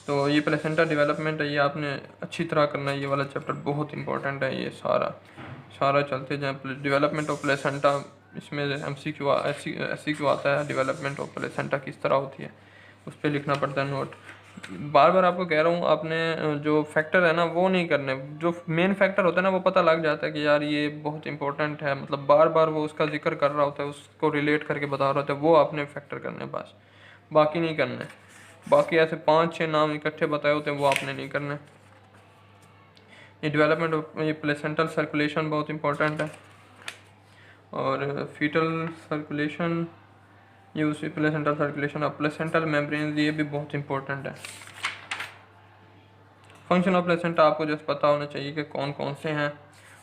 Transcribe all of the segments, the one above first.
तो ये placenta development है, ये आपने अच्छी तरह करना है। ये वाला चैप्टर बहुत इंपॉर्टेंट है। ये सारा सारा चलते जाए डेवलपमेंट ऑफ प्लेसेंटा। इसमें MCQ SCQ आता है, डेवलपमेंट ऑफ प्लेसेंटा किस तरह होती है, उस पर लिखना पड़ता है नोट। बार बार आपको कह रहा हूँ, आपने जो फैक्टर है ना वो नहीं करने, जो मेन फैक्टर होता है ना वो पता लग जाता है कि यार ये बहुत इंपॉर्टेंट है, मतलब बार बार वो उसका जिक्र कर रहा होता है, उसको रिलेट करके बता रहा होता है, वो आपने फैक्टर करने बस, बाकी नहीं करने। बाकी ऐसे 5-6 नाम इकट्ठे बताए होते हैं, वो आपने नहीं करने। ये डेवलपमेंट ऑफ ये प्लेसेंटल सर्कुलेशन बहुत इंपॉर्टेंट है, और फीटल सर्कुलेशन, ये उसी placental circulation of placental membrane, ये भी बहुत इंपॉर्टेंट है। फंक्शन ऑफ प्लेसेंटा आपको जस्ट पता होना चाहिए कि कौन कौन से हैं।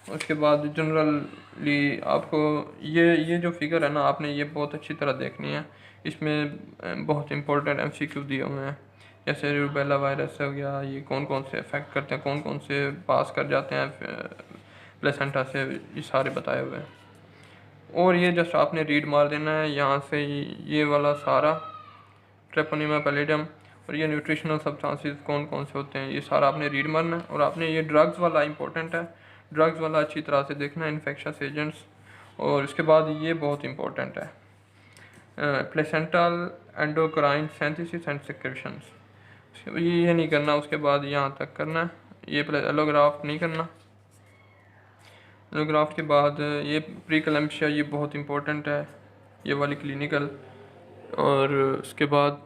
उसके बाद जनरली आपको ये जो फिगर है ना, आपने ये बहुत अच्छी तरह देखनी है। इसमें बहुत इंपॉर्टेंट MCQ दिए हुए हैं, जैसे रूबेला वायरस हो गया, ये कौन कौन से अफेक्ट करते हैं, कौन कौन से पास कर जाते हैं प्लेसेंटा से, ये सारे बताए हुए हैं। और ये जस्ट आपने रीड मार देना है यहाँ से, ये वाला सारा ट्रेपोनिमा पैलिडियम और ये न्यूट्रिशनल सब्सटेंसेस कौन कौन से होते हैं, ये सारा आपने रीड मारना है। और आपने ये ड्रग्स वाला इंपॉर्टेंट है, ड्रग्स वाला अच्छी तरह से देखना है, इन्फेक्शस एजेंट्स। और इसके बाद ये बहुत इंपॉर्टेंट है, placental endocrine synthesis and secretions, ये नहीं करना। उसके बाद यहाँ तक करना है, ये एलोग्राफ नहीं करना। एलोग्राफ के बाद ये प्रीक्लैम्पशिया, ये बहुत इंपॉर्टेंट है, ये वाली क्लिनिकल। और उसके बाद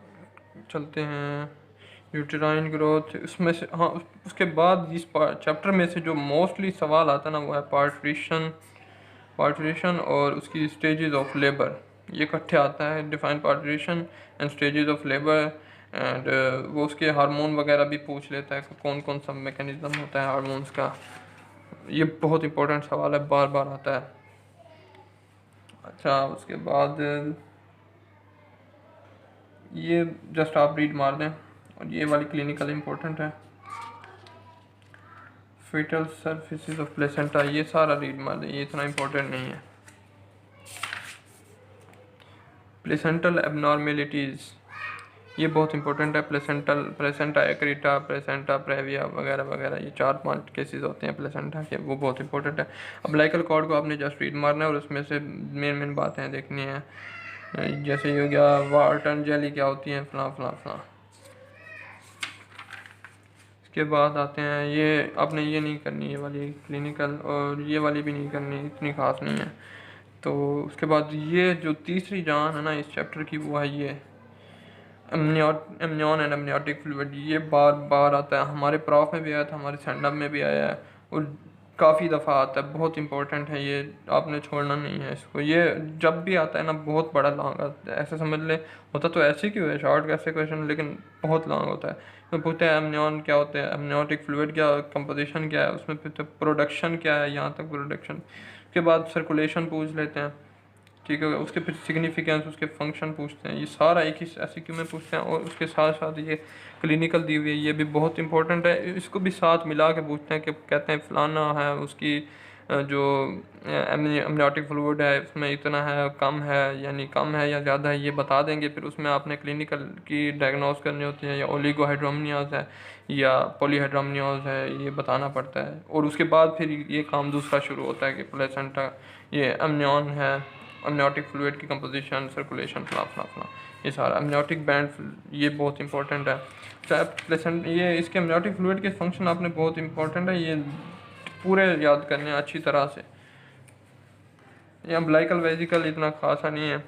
चलते हैं यूटेराइन ग्रोथ, उसमें से हाँ उसके बाद इस चैप्टर में से जो मोस्टली सवाल आता है ना वो है पार्टुरेशन और उसकी स्टेजेस ऑफ लेबर, ये इकट्ठे आता है, define parturition and stages of labour. And वो उसके हार्मोन वगैरह भी पूछ लेता है, कौन कौन सा मैकेनिज्म होता है हार्मोन्स का। ये बहुत इंपॉर्टेंट सवाल है, बार बार आता है। अच्छा, उसके बाद ये जस्ट आप रीड मार दें, और ये वाली क्लिनिकल इंपॉर्टेंट है, फीटल सर्फेसिस ऑफ प्लेसेंटा, ये सारा रीड मार दें, ये इतना इंपॉर्टेंट नहीं है। प्लेसेंटल एबनॉर्मेलिटीज़, ये बहुत इंपॉर्टेंट है, प्लेसेंटा एक्रीटा, प्लेसेंटा प्रेविया वगैरह वगैरह, ये 4-5 केसेस होते हैं प्लेसेंटा के, वो बहुत इंपॉर्टेंट है। अम्बिलिकल कॉर्ड को आपने जस्ट रीड मारना है और उसमें से मेन बातें देखनी है, जैसे ये हो गया वार्टन जेली क्या होती है, फलां फलां फलां। इसके बाद आते हैं, ये आपने ये नहीं करनी, ये वाली क्लिनिकल, और ये वाली भी नहीं करनी, इतनी खास नहीं है। तो उसके बाद ये जो तीसरी जान है ना इस चैप्टर की, वो है ये एमनियन एंड एमनियोटिक फ्लूइड। ये बार बार आता है, हमारे प्रॉफ में भी आया था, हमारे सेंडअप में भी आया है, और काफ़ी दफ़ा आता है, बहुत इंपॉर्टेंट है ये, आपने छोड़ना नहीं है इसको। ये जब भी आता है ना बहुत बड़ा लॉन्ग आता है, ऐसे समझ ले, होता तो ऐसे क्यों है शॉर्ट कैसे क्वेश्चन, लेकिन बहुत लॉन्ग होता है। तो पूछते हैं एमनियन क्या होते हैं, एमनियोटिक फ्लूइड क्या कंपोजिशन क्या है, उसमें फिर तो प्रोडक्शन क्या है, यहाँ तक प्रोडक्शन। उसके बाद सर्कुलेशन पूछ लेते हैं, ठीक है, उसके फिर सिग्निफिकेंस, उसके फंक्शन पूछते हैं, ये सारा एक ही SCQ में पूछते हैं। और उसके साथ साथ ये क्लिनिकल दी हुई है, ये भी बहुत इंपॉर्टेंट है, इसको भी साथ मिला के पूछते हैं कि कहते हैं फलाना है उसकी जो एमनियोटिक फ्लूइड है उसमें इतना है, कम है, यानी कम है या ज़्यादा है, ये बता देंगे। फिर उसमें आपने क्लिनिकल की डायग्नोस करनी होती है, या ओलिगोहाइड्रोमनियाज है या पॉलीहाइड्रोमनियाज है, ये बताना पड़ता है। और उसके बाद फिर ये काम दूसरा शुरू होता है कि प्लेसेंटा ये एमनियन है, अमनियोटिक फ्लूइड की कंपोजिशन, सर्कुलेशन, फला, ये सारा अमनियोटिक बैंड, ये बहुत इंपॉर्टेंट है। प्लेसेंट ये इसके अमनियोटिक फ्लूइड के फंक्शन आपने बहुत इंपॉर्टेंट है, ये पूरे याद करने अच्छी तरह से। ये अम्बिलिकल वेजिकल इतना खासा नहीं है,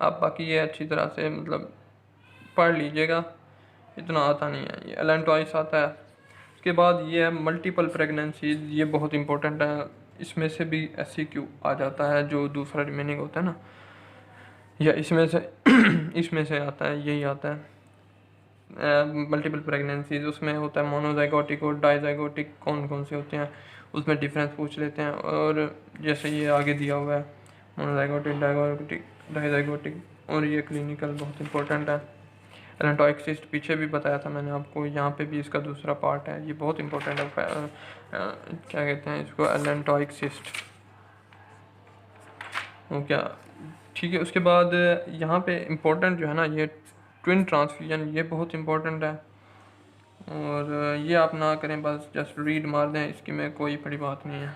आप बाकी ये अच्छी तरह से मतलब पढ़ लीजिएगा, इतना आता नहीं है। ये एलेंटॉइस आता है। उसके बाद ये है मल्टीपल प्रेगनेंसीज, ये बहुत इंपॉर्टेंट है, इसमें से भी SCQ आ जाता है, जो दूसरा रिमेनिंग होता है ना, या इसमें से इसमें से आता है, यही आता है मल्टीपल प्रेगनेंसीज। उसमें होता है मोनोजाइगोटिक और डाइजाइगोटिक, कौन कौन से होते हैं, उसमें डिफरेंस पूछ लेते हैं। और जैसे ये आगे दिया हुआ है मोनोजाइगोटिक, डाइजाइगोटिक, और ये क्लिनिकल बहुत इंपॉर्टेंट है। एलेंटॉइक सिस्ट पीछे भी बताया था मैंने आपको, यहाँ पे भी इसका दूसरा पार्ट है, ये बहुत इंपॉर्टेंट है। क्या कहते हैं इसको, एलेंटॉइक सिस्ट वो क्या, ठीक है। उसके बाद यहाँ पे इम्पोर्टेंट जो है ना, ये ट्विन ट्रांसफ्यूजन, ये बहुत इंपॉर्टेंट है। और ये आप ना करें, बस जस्ट रीड मार दें, इसकी में कोई बड़ी बात नहीं है,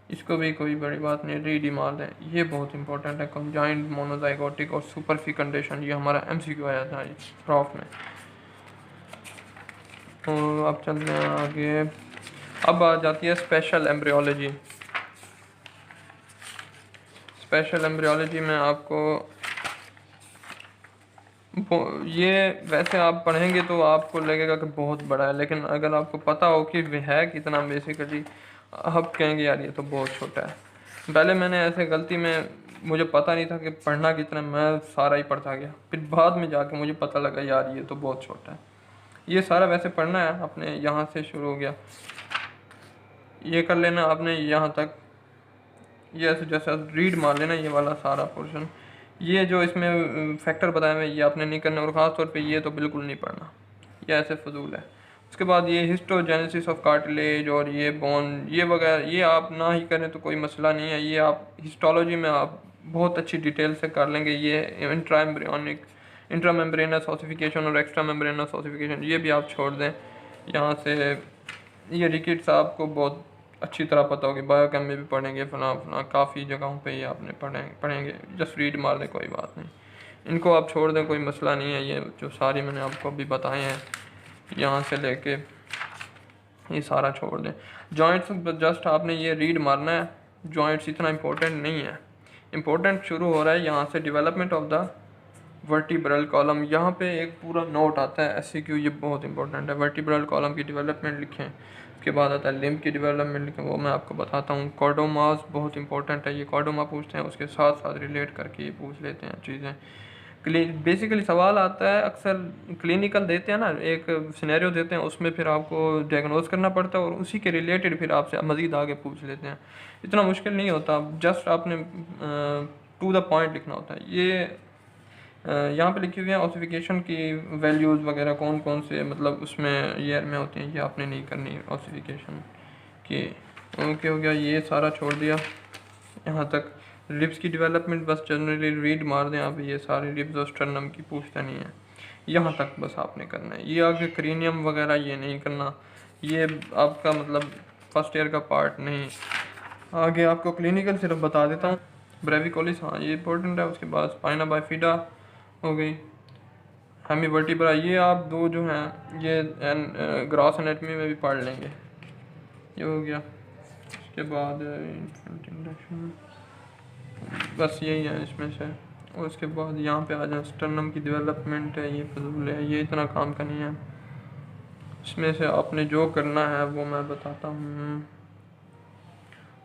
इसको भी कोई बड़ी बात नहीं, रीड ही मार दें। ये बहुत इंपॉर्टेंट है, कंजाइंट मोनोजाइगोटिक और सुपर फिकंडेशन, ये हमारा एमसीक्यू आया था इस प्रॉफ में। तो अब चलते हैं आगे। अब आ जाती है स्पेशल एम्ब्रियोलॉजी। स्पेशल एम्ब्रियोलॉजी में आपको ये वैसे आप पढ़ेंगे तो आपको लगेगा कि बहुत बड़ा है, लेकिन अगर आपको पता हो कि वह है कितना, बेसिकली आप कहेंगे यार ये तो बहुत छोटा है। पहले मैंने ऐसे गलती में, मुझे पता नहीं था कि पढ़ना कितना, मैं सारा ही पढ़ता गया, फिर बाद में जाके मुझे पता लगा यार ये तो बहुत छोटा है। ये सारा वैसे पढ़ना है आपने, यहाँ से शुरू हो गया, ये कर लेना आपने यहाँ तक, ये ऐसे जैसे रीड मार लेना ये वाला सारा पोर्शन। ये जो इसमें फैक्टर बताए हुए ये आपने नहीं करना, और ख़ास तौर पे ये तो बिल्कुल नहीं पढ़ना, ये ऐसे फजूल है। उसके बाद ये हिस्टोजेनेसिस ऑफ कार्टिलेज और ये बोन ये वगैरह, ये आप ना ही करें तो कोई मसला नहीं है, ये आप हिस्टोलॉजी में आप बहुत अच्छी डिटेल से कर लेंगे। ये इंट्रा मेम्ब्रेनस ऑसिफिकेशन और एक्स्ट्रा मेम्ब्रेनस ऑसिफिकेशन ये भी आप छोड़ दें यहाँ से। ये रिकेट्स आपको बहुत अच्छी तरह पता होगी, बायोकेम में भी पढ़ेंगे, फला फला काफ़ी जगहों पे ये आपने पढ़ेंगे, जस्ट रीड मार दें कोई बात नहीं, इनको आप छोड़ दें कोई मसला नहीं है। ये जो सारी मैंने आपको अभी बताए हैं यहाँ से लेके ये सारा छोड़ दें। जॉइंट्स जस्ट आपने ये रीड मारना है, जॉइंट्स इतना इम्पोर्टेंट नहीं है। इम्पोर्टेंट शुरू हो रहा है यहाँ से, development of the vertebral column, यहाँ पे एक पूरा नोट आता है एससीक्यू, ये बहुत इंपॉर्टेंट है। वर्टिब्रल कॉलम की डेवलपमेंट लिखें, उसके बाद आता है लिम्ब की डेवलपमेंट लिखें, वो मैं आपको बताता हूँ। कॉर्डोमास बहुत इंपॉर्टेंट है, ये कॉर्डोमा पूछते हैं, उसके साथ साथ रिलेट करके ये पूछ लेते हैं चीज़ें। बेसिकली सवाल आता है अक्सर, क्लिनिकल देते हैं ना, एक सिनेरियो देते हैं, उसमें फिर आपको डायग्नोज करना पड़ता है और उसी के रिलेटेड फिर आपसे मज़ीद आगे पूछ लेते हैं। इतना मुश्किल नहीं होता, जस्ट आपने टू द पॉइंट लिखना होता है। ये यहाँ पे लिखी हुई है ऑसिफिकेशन की वैल्यूज़ वगैरह कौन कौन से मतलब उसमें ईयर में होती हैं, ये आपने नहीं करनी ऑसिफिकेशन की। ओके हो गया, ये सारा छोड़ दिया यहाँ तक। रिब्स की डेवलपमेंट बस जनरली रीड मार दें आप, ये सारी रिब्स और स्टर्नम की पूछते नहीं है, यहाँ तक बस आपने करना है। ये आगे क्रीनियम वगैरह ये नहीं करना, ये आपका मतलब फर्स्ट ईयर का पार्ट नहीं। आगे आपको क्लिनिकल सिर्फ बता देता हूँ। ब्रेविकोलिस, हाँ ये इंपॉर्टेंट है। उसके बाद स्पाइना बाइफिडा हो गई, हेमीवर्टिब्रा, ये आप दो जो हैं ये ग्रॉस एनाटमी में भी पढ़ लेंगे, ये हो गया। उसके बाद बस यही है इसमें से। और उसके बाद यहाँ पे आ जाए, स्टर्नम की डेवलपमेंट है, ये फजूल है, ये इतना काम का नहीं है। इसमें से आपने जो करना है वो मैं बताता हूँ,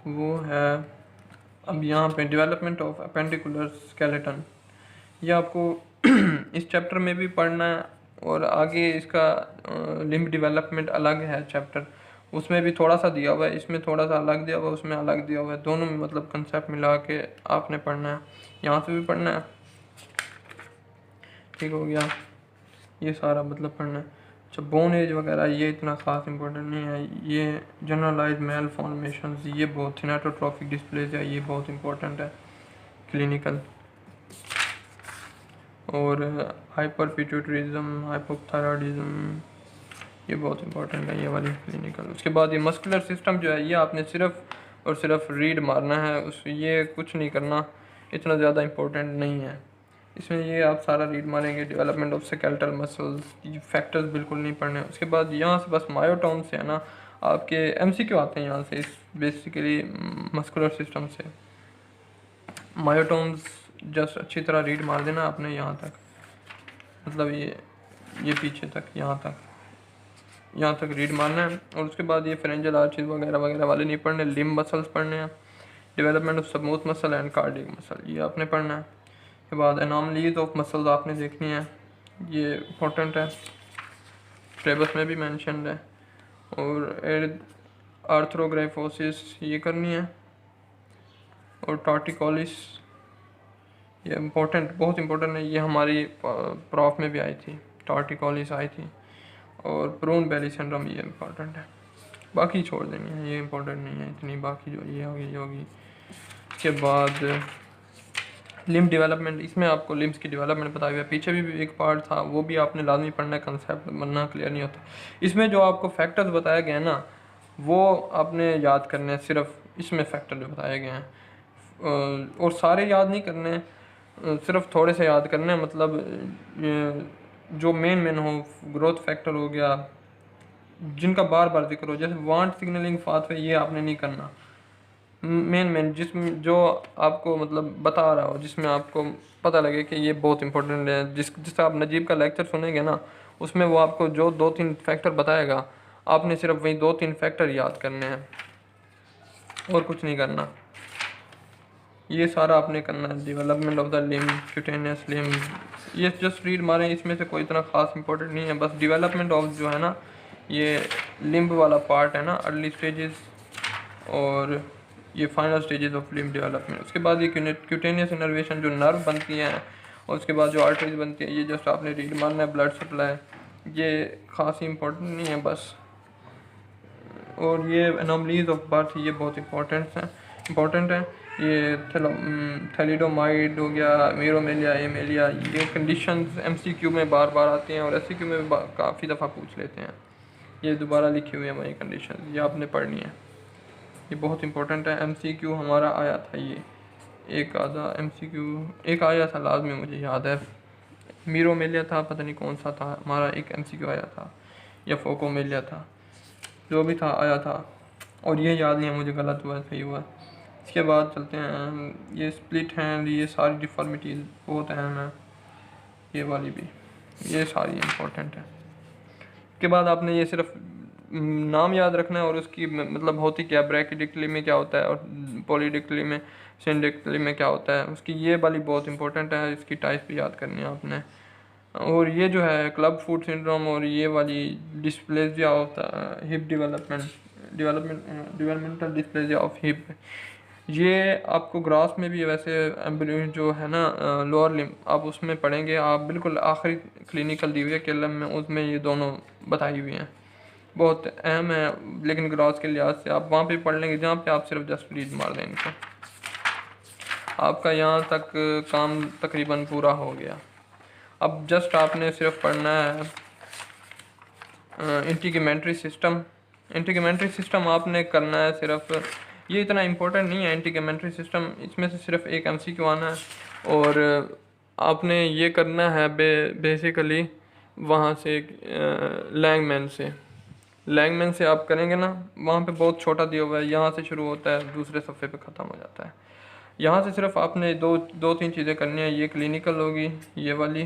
वो है अब यहाँ पे डेवलपमेंट ऑफ अपेंडिकुलर स्केलेटन, ये आपको इस चैप्टर में भी पढ़ना है, और आगे इसका लिम्ब डेवलपमेंट अलग है चैप्टर, उसमें भी थोड़ा सा दिया हुआ है, इसमें थोड़ा सा अलग दिया हुआ है, उसमें अलग दिया हुआ है, दोनों में मतलब कंसेप्ट मिला के आपने पढ़ना है, यहाँ से भी पढ़ना है। ठीक हो गया, ये सारा मतलब पढ़ना है। अच्छा, बोन एज वगैरह ये इतना ख़ास इंपॉर्टेंट नहीं है। ये जनरलाइज मेल फॉर्मेशन, ये बहुत थिनेटोट्रॉफिक डिस्प्लेज है, ये बहुत इंपॉर्टेंट है क्लिनिकल। और हाइपर पिट्यूटरिज्म, हाइपोथायरॉयडिज्म, ये बहुत इंपॉर्टेंट है ये वाली क्लिनिकल। उसके बाद ये मस्कुलर सिस्टम जो है, ये आपने सिर्फ और सिर्फ रीड मारना है, उस ये कुछ नहीं करना, इतना ज़्यादा इंपॉर्टेंट नहीं है इसमें, ये आप सारा रीड मारेंगे। डेवलपमेंट ऑफ स्केलेटल मसल्स, ये फैक्टर्स बिल्कुल नहीं पढ़ने। उसके बाद यहाँ से बस मायोटोम से है ना, आपके एमसीक्यू आते हैं यहाँ से, इस बेसिकली मस्कुलर सिस्टम से। मायोटोम्स जस्ट अच्छी तरह रीड मार देना आपने यहाँ तक, मतलब ये पीछे तक, यहाँ तक रीड मारना है। और उसके बाद ये फ्रेंजल आर्चेस वगैरह वगैरह वाले नहीं पढ़ने, लिम्ब मसल्स पढ़ने हैं। Development of smooth muscle and cardiac muscle, ये आपने पढ़ना है। उसके बाद एनॉमलीज ऑफ मसल्स आपने देखनी है, ये इंपॉर्टेंट है, सिलेबस में भी मैंशन है। और आर्थ्रोग्राइफोसिस ये करनी है, और टार्टिकोलिस ये इम्पोर्टेंट, बहुत इंपॉर्टेंट है, ये हमारी प्रॉफ में भी आई थी, टार्टिकोलिस आई थी। और प्रून बेली सिंड्रोम ये इम्पोर्टेंट है, बाकी छोड़ देनी है, ये इम्पोर्टेंट नहीं है इतनी, बाकी जो ये होगी। उसके बाद लिम्ब डेवलपमेंट, इसमें आपको लिम्स की डेवलपमेंट बताया हुआ है। पीछे भी एक पार्ट था, वो भी आपने लाजमी पढ़ना है, कंसेप्ट बनना क्लियर नहीं होता। इसमें जो आपको फैक्टर्स बताए गए हैं ना, वो आपने याद करने हैं, सिर्फ इसमें फैक्टर जो बताए गए हैं, और सारे याद नहीं करने, सिर्फ थोड़े से याद करने हैं। मतलब जो मेन हो, ग्रोथ फैक्टर हो गया, जिनका बार बार जिक्र हो, जैसे वांट सिग्नलिंग पाथवे, ये आपने नहीं करना। मेन जिसमें जो आपको मतलब बता रहा हो, जिसमें आपको पता लगे कि ये बहुत इंपॉर्टेंट है, जिससे आप नजीब का लेक्चर सुनेंगे ना, उसमें वो आपको जो 2-3 फैक्टर बताएगा, आपने सिर्फ वही 2-3 फैक्टर याद करने हैं और कुछ नहीं करना। ये सारा आपने करना है। Development of the limb, cutaneous limb, ये जस्ट रीड मारें, इसमें से कोई इतना खास इंपॉर्टेंट नहीं है। बस डेवलपमेंट ऑफ जो है ना, ये लिम्ब वाला पार्ट है ना, अर्ली स्टेजेस और ये final stages of limb development. उसके बाद ये क्यूटेनियस इनर्वेशन, जो नर्व बनती हैं, और उसके बाद जो आर्टरीज बनती हैं, ये जस्ट आपने रीड मारना है। ब्लड सप्लाई, ये खास इंपॉर्टेंट नहीं है बस। और ये एनोमलीज ऑफ बर्थ, ये बहुत इंपॉर्टेंट है। ये थैलिडोमाइड हो गया, मीरोमेलिया, एमेलिया, ये कंडीशंस एमसीक्यू में बार बार आती हैं और एससीक्यू में काफ़ी दफ़ा पूछ लेते हैं। ये दोबारा लिखी हुई है वही कंडीशन, ये आपने पढ़नी है, ये बहुत इंपॉर्टेंट है। एमसीक्यू हमारा आया था, ये एक आधा एमसीक्यू एक आया था लाजमी, मुझे याद है। मीरोमेलिया था, पता नहीं कौन सा था, हमारा एक एमसीक्यू आया था, या फोकोमेलिया था, जो भी था आया था, और ये याद नहीं है मुझे गलत हुआ सही हुआ। इसके बाद चलते हैं, ये स्प्लिट हैंड, ये सारी डिफॉर्मिटीज़ बहुत अहम है, ये वाली भी, ये सारी इम्पोर्टेंट है। उसके बाद आपने ये सिर्फ नाम याद रखना है और उसकी मतलब होती क्या, ब्रैकेडिकली में क्या होता है और पॉलीडिकली में, सिंडिकली में क्या होता है, उसकी ये वाली बहुत इंपॉर्टेंट है। इसकी टाइप भी याद करनी है आपने। और ये जो है क्लब फुट सिंड्रोम और ये वाली dysplasia of the hip developmental dysplasia of hip, ये आपको ग्रास में भी वैसे जो है ना लोअर लिम्ब, आप उसमें पढ़ेंगे, आप बिल्कुल आखिरी क्लिनिकल दी हुई है केलम में, उसमें ये दोनों बताई हुई हैं, बहुत अहम है। लेकिन ग्रास के लिहाज से आप वहाँ पे पढ़ लेंगे जहाँ पे आप सिर्फ जस्ट रीड मार दें इनको, आपका यहाँ तक काम तकरीबन पूरा हो गया। अब जस्ट आपने सिर्फ पढ़ना है इंटीग्यूमेंट्री सिस्टम आपने करना है सिर्फ, ये इतना इम्पोर्टेंट नहीं है इंटीग्यूमेंट्री सिस्टम, इसमें से सिर्फ एक एमसीक्यू आना है और आपने ये करना है बेसिकली वहाँ से लैंगमैन से आप करेंगे ना, वहाँ पे बहुत छोटा दिया हुआ है, यहाँ से शुरू होता है, दूसरे सफ़े पे ख़त्म हो जाता है। यहाँ से सिर्फ आपने दो तीन चीज़ें करनी है, ये क्लिनिकल होगी, ये वाली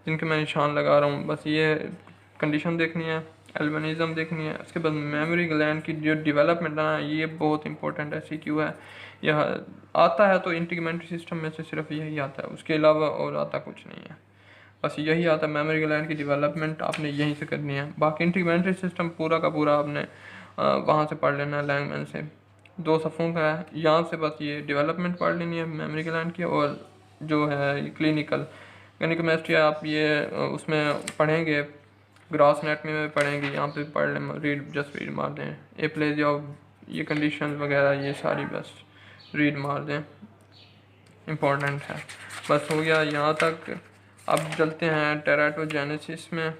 जिनके मैं निशान लगा रहा हूँ, बस ये कंडीशन देखनी है, एल्बिनिज्म देखनी है। उसके बाद मेमोरी ग्लैंड की जो डेवलपमेंट है ना, ये बहुत इंपॉर्टेंट है, सीक्यू है। यह आता है तो इंटीग्यूमेंट्री सिस्टम में से सिर्फ यही आता है, उसके अलावा और आता कुछ नहीं है, बस यही आता है। मेमोरी ग्लैंड की डेवलपमेंट आपने यहीं से करनी है, बाकी इंटीग्यूमेंट्री सिस्टम पूरा का पूरा आपने वहाँ से पढ़ लेना है, लैंगमैन से, 2 सफ़ों का है। यहाँ से बस ये डेवलपमेंट पढ़ लेनी है मेमोरी ग्लैंड की, और जो है क्लिनिकल केमिस्ट्री आप ये उसमें पढ़ेंगे, ग्रास एनाटॉमी में पढ़ेंगे, यहाँ पे पढ़ लें, जस्ट रीड मार दें, एप्लेजिया ये कंडीशन वगैरह ये सारी बस रीड मार दें, इम्पोर्टेंट है। बस हो गया यहाँ तक। अब चलते हैं टेराटोजेनेसिस में,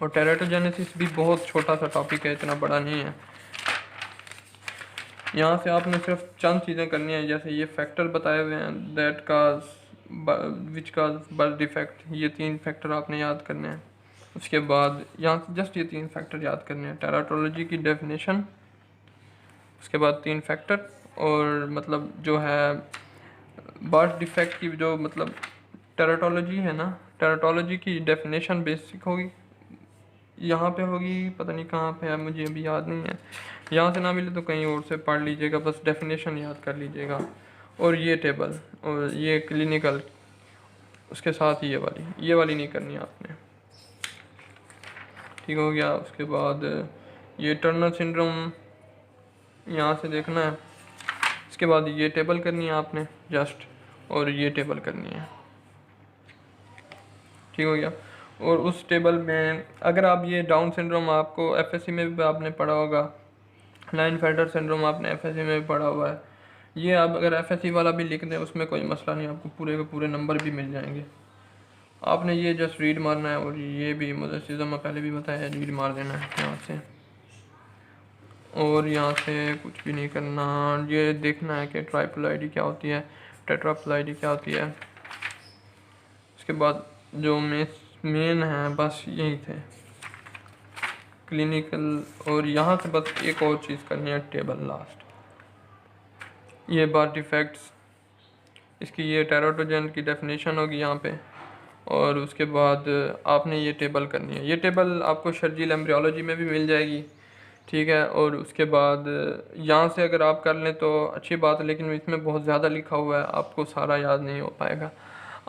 और टेराटोजेनेसिस भी बहुत छोटा सा टॉपिक है, इतना बड़ा नहीं है। यहाँ से आपने सिर्फ चंद चीज़ें करनी है, जैसे ये फैक्टर बताए हुए हैं, that cause, which cause birth defect, ये 3 फैक्टर आपने याद करने हैं। उसके बाद यहाँ से जस्ट ये 3 फैक्टर याद करने हैं, टेराटोलॉजी की डेफिनेशन, उसके बाद 3 फैक्टर, और मतलब जो है बर्थ डिफेक्ट की जो मतलब टेराटोलॉजी है ना, टेराटोलॉजी की डेफिनेशन बेसिक होगी, यहाँ पे होगी, पता नहीं कहाँ पे है, मुझे अभी याद नहीं है, यहाँ से ना मिले तो कहीं और से पढ़ लीजिएगा, बस डेफिनेशन याद कर लीजिएगा। और ये टेबल और ये क्लिनिकल, उसके साथ ही ये वाली नहीं करनी आपने, ठीक हो गया। उसके बाद ये टर्नर सिंड्रोम यहाँ से देखना है, इसके बाद ये टेबल करनी है आपने जस्ट, और ये टेबल करनी है, ठीक हो गया। और उस टेबल में अगर आप ये डाउन सिंड्रोम आपको एफएससी में भी आपने पढ़ा होगा, लाइनफेल्टर सिंड्रोम आपने एफएससी में भी पढ़ा हुआ है, ये आप अगर एफएससी वाला भी लिख दें उसमें कोई मसला नहीं, आपको पूरे के पूरे नंबर भी मिल जाएंगे। आपने ये जस्ट रीड मारना है, और ये भी मुझे चीज़ों में पहले भी बताया, रीड मार देना है यहाँ से, और यहाँ से कुछ भी नहीं करना। ये देखना है कि ट्राइपल आईडी क्या होती है, टेट्रापल आईडी क्या होती है। उसके बाद जो मेन है बस यही थे क्लिनिकल, और यहाँ से बस एक और चीज़ करनी है, टेबल लास्ट। ये बार डिफेक्ट्स, इसकी ये टेराटोजन की डेफिनेशन होगी यहाँ पे, और उसके बाद आपने ये टेबल करनी है। ये टेबल आपको शर्जील एम्ब्रियोलॉजी में भी मिल जाएगी, ठीक है। और उसके बाद यहाँ से अगर आप कर लें तो अच्छी बात है, लेकिन इसमें बहुत ज़्यादा लिखा हुआ है, आपको सारा याद नहीं हो पाएगा।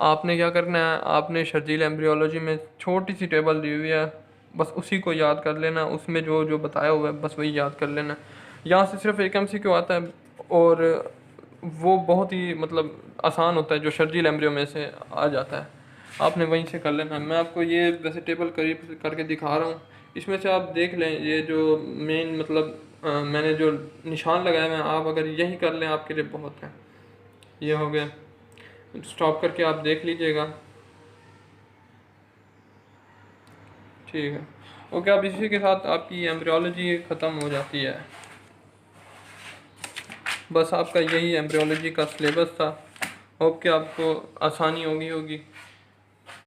आपने क्या करना है, आपने शर्जील एम्ब्रियोलॉजी में छोटी सी टेबल दी हुई है, बस उसी को याद कर लेना, उसमें जो जो बताया हुआ है बस वही याद कर लेना। यहाँ से सिर्फ एक MCQ आता है, और वो बहुत ही मतलब आसान होता है, जो शर्जील एम्ब्रियो में से आ जाता है, आपने वहीं से कर लेना है। मैं आपको ये वैसे टेबल करीब करके दिखा रहा हूँ, इसमें से आप देख लें, ये जो मेन मतलब मैंने जो निशान लगाए हैं, आप अगर यही कर लें आपके लिए बहुत है। ये हो गया, स्टॉप करके आप देख लीजिएगा, ठीक है। ओके, अब इसी के साथ आपकी एम्ब्रियोलॉजी ख़त्म हो जाती है। बस आपका यही एम्ब्रियोलॉजी का सिलेबस था। होप कि आपको आसानी होगी।